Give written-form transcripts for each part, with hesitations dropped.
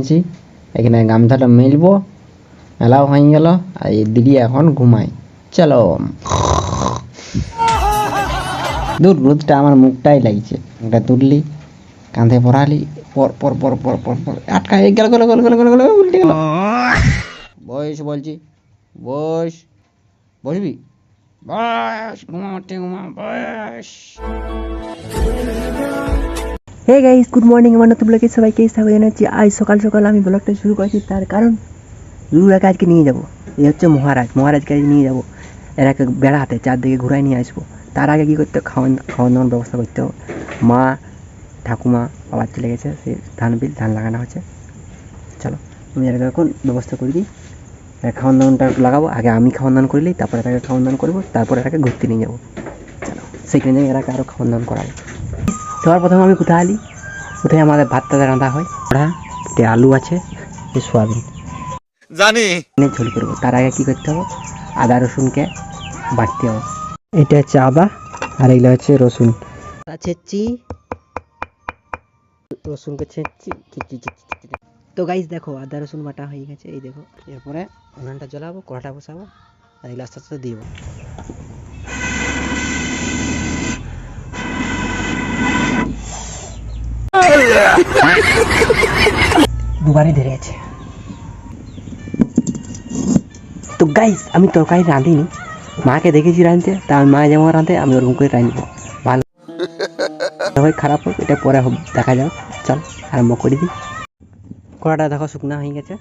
নিয়েছি, এখানে গামছাটা মেলবো, মেলাও হয়ে গেল। আর এই দিদি এখন ঘুমাই। চলো। দূর, রোদটা আমার মুখটাই লাগছে। মুখটা তুললি, কাঁধে পড়ালি, পর পর পর পর পর পর আটকা গেল গেল গেল গেল গেল গেল উল্টে গেল। বয়স বলছি, বয়স বসবি, বয়স ঘুমাতে ঘুমা বয়স। Hey guys, good morning. আমার নতুন ব্লগে সবাইকে স্বাগত জানাচ্ছি। আজ সকাল সকাল আমি ব্লগটা শুরু করেছি, তার কারণ রুরাকে আজকে নিয়ে যাব। এই হচ্ছে মহারাজকে আজ নিয়ে যাব। এরাকে বেড়াতে চারদিকে ঘুরাই নিয়ে আসবো। তার আগে কী করতে হবে, খাওয়ান দাওয়ার ব্যবস্থা করতে হবে। মা ঠাকুমা বাবার চলে গেছে, সে ধান লাগানো হচ্ছে। চলো আমি এরাকে এখন ব্যবস্থা করে দিই। খাওয়ান দাওয়ানটা লাগাবো, আগে আমি খাওয়ান দাওয়ান করলেই তারপরে এটাকে খাওয়ান দাওয়ান করবো, তারপরে এটাকে ঘুরতে নিয়ে যাবো। চলো সেখানে এরাকে আরও খাওয়ান দাওয়ান করাবো। সবার প্রথমে আমি কোথায় আলি, কোথায় আমাদের ভাতটা রান্না হয়। ওরা আলু আছে, সোয়াবিন জানি ঝোল করবো। তার আগে কী করতে হবে, আদা রসুনকে বাটতে হবে। এটা হচ্ছে আদা আর এগুলো হচ্ছে রসুন। ছেঁচছি, রসুনকে ছেঁচছি। তো গাইস দেখো, আদা রসুন বাটা হয়ে গেছে, এই দেখো। এরপরে উনানটা জ্বালাবো, কড়াটা বসাবো, আর এগুলো আস্তে আস্তে দিব। দুবারই ধরে আছে। তো গাইস আমি তরকারি রাঁধিনি, মাকে দেখেছি রাঁধতে, তা আমি মা যেমন রাঁধে আমি ওরকম করে রাঁধবো। ভালো হয় খারাপ হোক এটা পরে দেখা যাবে। চল আরম্ভ করে দিই। কড়াটা দেখো শুকনা হয়ে গেছে,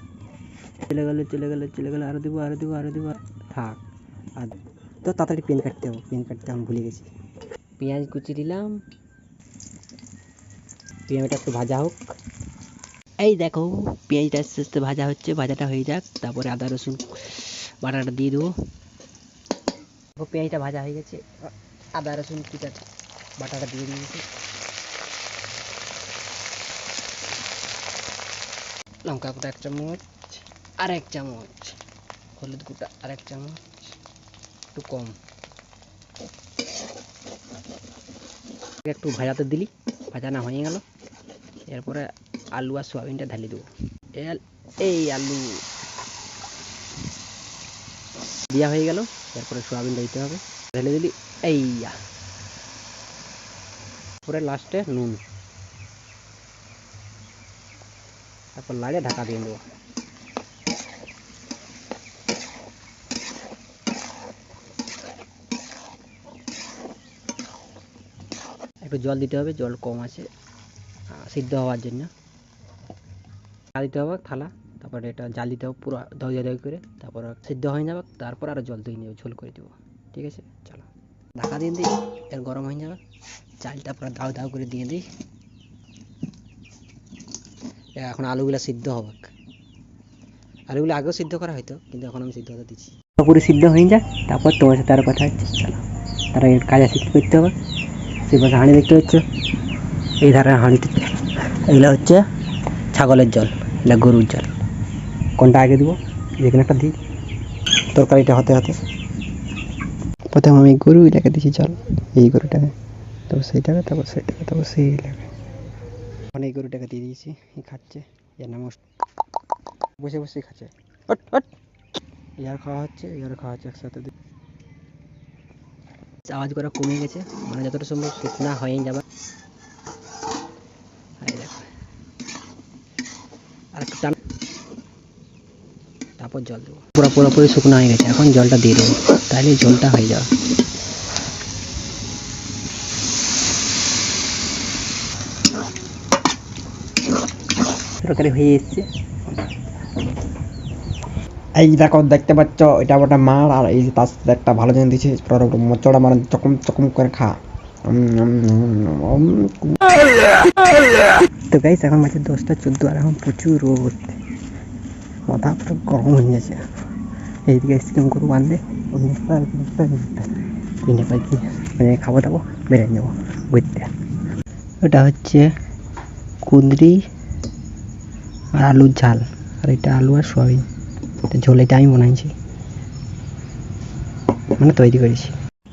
চলে গেল। আরও দেবো। থাক। আর তো তাড়াতাড়ি পেন কাটতে হবে, আমি ভুলে গেছি। পেঁয়াজ কুচি দিলাম, পেঁয়াজটা একটু ভাজা হোক। এই দেখো পেঁয়াজটা আস্তে আস্তে ভাজা হচ্ছে, ভাজাটা হয়ে যাক, তারপরে আদা রসুন বাটাটা দিয়ে দেবো। পেঁয়াজটা ভাজা হয়ে গেছে, আদা রসুন বাটাটা দিয়ে দিয়েছি। লঙ্কা গুঁড়া 1 চামচ, আর 1 চামচ হলুদ গুঁড়া, আর 1 চামচ, একটু কম। একটু ভাজাতে দিলি, ভাজানো হয়ে গেল। এরপরে আলু আর সোয়াবিনটা ঢালি দেবো। এই আলু দেওয়া হয়ে গেল, এরপরে সোয়াবিনটা দিতে হবে, ঢেলে দিলি। পরে লাস্টে নুন, তারপর লাগে ঢাকা দিয়ে দেবো। একটু জল দিতে হবে, জল কম আছে সিদ্ধ হওয়ার জন্য। দিতে হবে থালা, তারপরে এটা জাল দিতে হবে পুরো দই করে, তারপর সিদ্ধ হয়ে যাবে, তারপর আরও জল দিয়ে নেবো, ঝোল করে দেবো। ঠিক আছে, চলো ঢাকা দিয়ে দিই, এর গরম হয়ে যাবে। চালটা পুরো দাও করে দিয়ে দিই। এখন আলুগুলো সিদ্ধ হবে, আলুগুলো আগেও সিদ্ধ করা হয়তো, কিন্তু এখন আমি সিদ্ধ হতে দিচ্ছি। পুরো সিদ্ধ হয়ে যাক, তারপর তোমার সাথে আরও কথা হচ্ছে। চলো তারা কাজ আছে, কী করতে হবে। সে পাশে হাঁড়ি দেখতে হচ্ছে, এই ধারে হাঁড়িতে এগুলো হচ্ছে ছাগলের জল, এটা গরুর জল। কোনটা আগে দিব, যেখানে একটা দিই। তরকারিটা হতে প্রথমে আমি গরু এলাকা দিচ্ছি জল, এই গরুটাকে, তারপর সেইটাকে, তারপর সেই এলাকায়। এখন এই গরুটাকে দিয়ে দিয়েছি, খাচ্ছে। এর নাম বসে খাচ্ছে। ইয়ার খাওয়া হচ্ছে একসাথে। আওয়াজ করা কমে গেছে, মানে যতটা সম্ভব শুকনা হয়ে যাবে। আর একটু টান, তারপর জল দেবো। পুরোপুরি শুকনো হয়ে গেছে, এখন জলটা দিয়ে দেবো, তাহলে জলটা হয়ে যাবে। তরকারি হয়ে এসছে। এই দেখো, দেখতে পাচ্ছ, এটা একটা মার, আর এই তার সাথে একটা ভালো জিনিস দিচ্ছে, মোচড়া মানে চকম চকম করে খা। তো গাইস এখন মাঝে 10টা 14, আর এখন প্রচুর রোদ, মাথা পুরো গরম হয়ে গেছে। এইদিকে স্কিম গরু বাঁধলে কিনে পাইছি, মানে খাবো দাবো, বেরিয়ে যাবো ঘুরতে। ওটা হচ্ছে কুঁদরি আর আলুর ঝাল, আর এটা আলু আর সোয়াবিন। এটা ঝোল, এটা আমি বানাইছি, মানে তৈরি করেছি।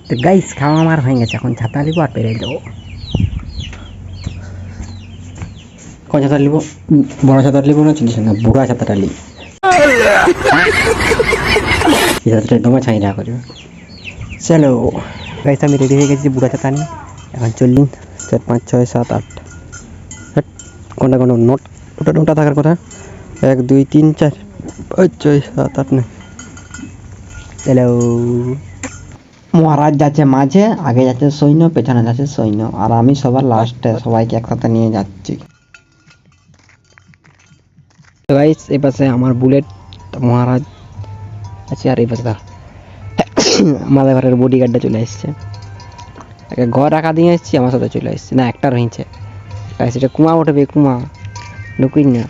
তো গাইস খাওয়া আমার হয়ে গেছে, এখন ছাতা নিবো আর বেরিয়ে যাবো। কোন ছাতা নিব? বড় ছাতা নিব না চিনিস না, বুড়া ছাতাটা নিব। এই ছাতাটা তোমার ছাইরা করবে। চলো গাইস, আমি রেডি হয়ে গেছি বুড়া ছাতা নিয়ে। এখন চলুন 4 5 6 7 8 কোনটা কোন নোট, ওটা নোটা থাকার কথা। 1 2 3 4 5 6 7 8 9। চলো। মহারাজ যাচ্ছে মাঝে, আগে যাচ্ছে সৈন্য, পেছনে যাচ্ছে সৈন্য, আর আমি সবার লাস্টে সবাইকে একসাথে নিয়ে যাচ্ছি। তো গাইস, এই পাশে আমার বুলেট, মহারাজ আছে, আর এই পাশে আমাদের ঘরের বডিগার্ডটা চলে এসছে। ঘর রাখা দিয়ে এসছি, আমার সাথে চলে এসছে। না, একটা রয়েছে, সেটা কুমা উঠবে, কুমা ঢুকুই না।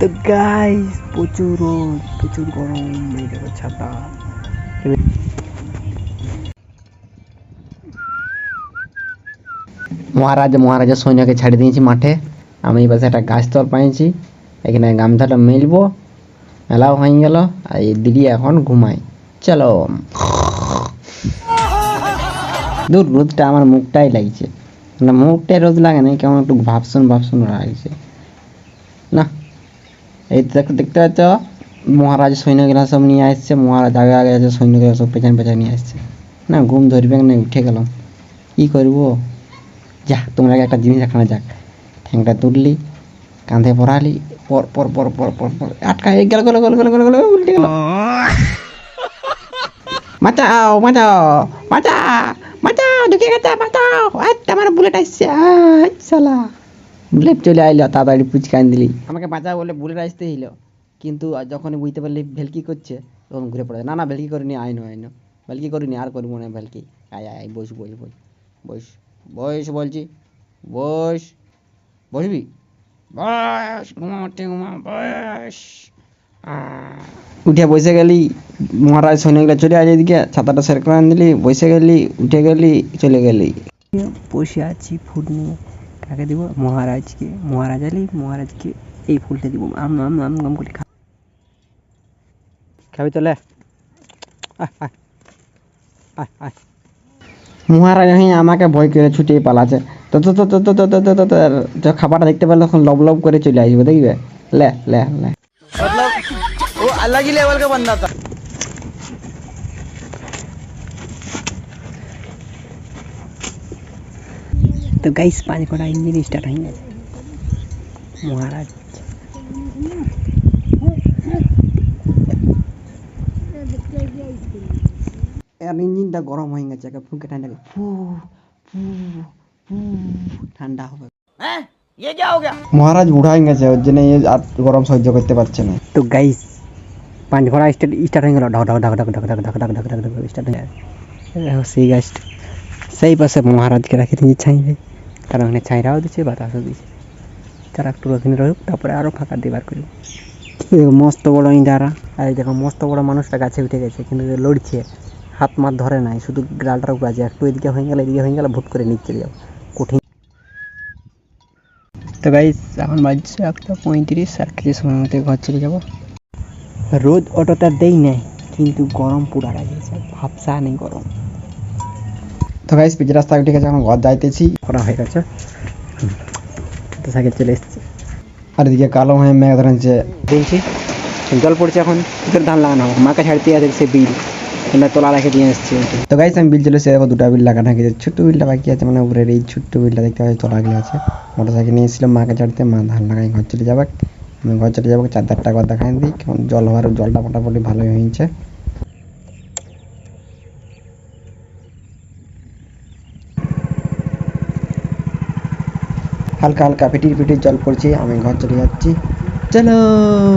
তো গাইস প্রচুর রোদ, প্রচুর গরম, এই দেখো ছাতা। মহারাজের সৈন্যকে ছাড়ি দিয়েছি মাঠে। আমি এই পাশে একটা গাছ তল পাইছি, এখানে গামছাটা মেলবো, মেলাও হয়ে গেল। আর এই দিদি এখন ঘুমাই। চলো। দূর, রোদটা আমার মুখটাই লাগছে, না মুখটাই রোদ লাগে না, কেমন একটু ভাবসুন লাগছে না। এই দেখতে পাচ্ছ, মহারাজ সৈন্যগুলা সব নিয়ে আসছে। মহারাজ আগে আগে আছে, সৈন্যগুলা সব পেছন পেছন নিয়ে আসছে। না ঘুম ধরবে না, উঠে গেলাম, কি করবো। যা, তোমরা একটা জিনিস দেখানো যাক। ঠ্যাংটা তুললি, কাঁধে পড়ালি, পর পর পর পর পর পর আটকা গেল গেল গেল গেল গেল গেল উল্টে গেল। বাঁচাও বাঁচাও বাঁচা বাঁচা, ঢুকে গেছে, বাঁচাও। আমার বুলেট আসছে, শালা বুলেট চলে আইলো, তাড়াতাড়ি পুচকান দিলি। আমাকে বাঁচাও বলে বুলেট আসতে হইল, কিন্তু যখনই বুঝতে পারলি ভেলকি করছে, তখন ঘুরে পড়ে। না না, ভেলকি করিনি, আইনো ভেলকি করিনি, আর করবো না ভেলকি। আয় আয়, বস বস বস বস বস বলছি, বস, বসবি, বস, ঘুমাতে ঘুমা, বস। উঠে বসে গেলি, মহারাজ সৈন্যগুলো চলে আসে এদিকে, ছাতাটা সের করে দিলি, বসে গেলি, উঠে গেলি, চলে গেলি। বসে আছি ফুল নিয়ে, কাকে দিব? মহারাজকে। মহারাজ আলি, মহারাজকে এই ফুলটা দিব। আম আম আম আম করে খাবি চলে। মহারাজ আমাকে ভয় করে ছুটিয়ে পালাছে। তো তো তো তো তো তো তো তো তো খাবারটা দেখতে পেলে তখন লব লব করে চলে আসবে, দেখবে। লে লে লে, मतलब वो अलग ही लेवल का बंदा था। তো গাইস 5 ঘন্টা ইঞ্জিন স্টার্ট হয়ে গেছে। মহারাজ আর ইঞ্জিনটা গরম হয়ে গেছে, ফুলকে ঠান্ডা ফু ফু ফু, ঠান্ডা হবে। हैं ये क्या हो गया? মহারাজ বুড়া হয়ে গেছে, ওর জন্য আর গরম সহ্য করতে পারছে না। তো গাইস 5 ঘন্টা স্টার্ট হয়ে গেল। ঢক ঢক ঢক ঢক ঢক ঢক ঢক ঢক ঢক ঢক ঢক স্টার্ট হয়ে গেছে। সেই গাছটা সেই পাশে মহারাজকে রাখি দিয়েছি ছাইরে, কারণ ওখানে ছাইরাও দিচ্ছে, বাতাসও দিচ্ছে। তারা একটু ওখানে রহুক, তারপরে আরও ফাঁকা দেবার করব। মস্ত বড় ইঁদারা, আর এই দেখো মস্ত বড় মানুষটা গাছে উঠে গেছে, কিন্তু লড়ছে, হাত মাত ধরে নাই, শুধু ডালটার উপর আছে। একটু এদিকে হয়ে গেল, এদিকে হয়ে গেল, ভুট করে নিচে যাও, কঠিন। তো গাইস এখন বাজছে 1:35, আর কিছু সময় মধ্যে ঘর চলে যাবো। রোদ অটোটা দেই নাই, কিন্তু গরম পুরা লাগছে, ভাবসা নেই গরম। তো গাইস পিচ রাস্তা উঠে গেছে, এখন ঘর যাইতেছি, করা হয়ে গেছে, তো সাইকেল চলে এসছে। আর এদিকে কালো হয়ে মেঘ ধরেছে। দেখছি জল পড়ছে, এখন ভিতরে ধান লাগানো হবে। মাকে ছাড়তে আছে সে বিল, আমরা তোলা রেখে দিয়ে এসছি। তো গাইস আমি বিল চলে এসে দেখো 2টা বিল লাগানো হয়ে গেছে। ছোট্ট বিলটা বাকি আছে, মানে উপরের এই ছোট্ট বিলটা দেখতে পাচ্ছি তোলা গেলে আছে। মোটরসাইকেল নিয়ে এসেছিলাম মাকে ছাড়তে, মা ধান লাগাই ঘর চলে যাবে। আমি ঘর চলে যাবো, 4-4টা ঘর দেখাই দিই কেমন জল হওয়ার। জলটা মোটামুটি ভালোই হয়েছে। হালকা হালকা পিটির পিটির জল পড়ছে, আমি ঘর চলে যাচ্ছি। চলো,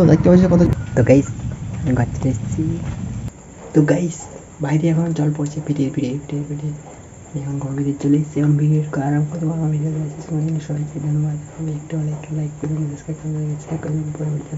দেখতে পাচ্ছি কত। তো গাইস ঘর চলে এসেছি। তো গাইস বাইরে এখন জল পড়ছে, পিটিয়ে পিটিয়ে পিটিয়ে পিটিয়ে। এখন ঘর ভিতরে চলে এসেছি। এখন ভিডিও আরাম করতে পারবো। ভিডিও সবাইকে ধন্যবাদ। আমি একটু লাইক করুন, সাবস্ক্রাইব করুন, শেয়ার করুন, পরবর্তী